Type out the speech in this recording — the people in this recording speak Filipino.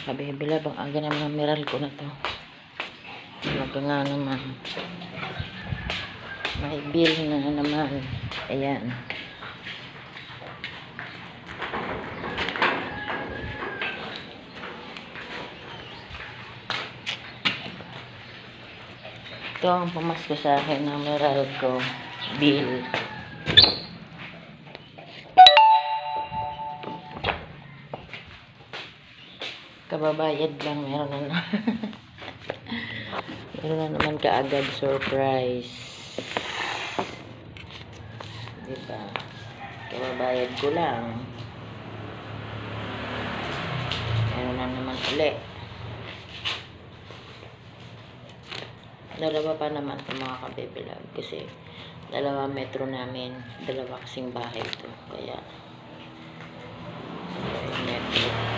Kabibila bang aga naman ang mineral ko na to. Talaga nga naman. May bill na naman. Ayan. Ito ang pamasko sa akin ng mineral ko. Bill. Kababayad lang, meron na meron na naman kaagad surprise, diba? Kababayad ko lang, meron na naman ulit. Dalawa pa naman ito mga kabibilab, kasi dalawa metro namin, dalawa kasing bahay ito, kaya metro.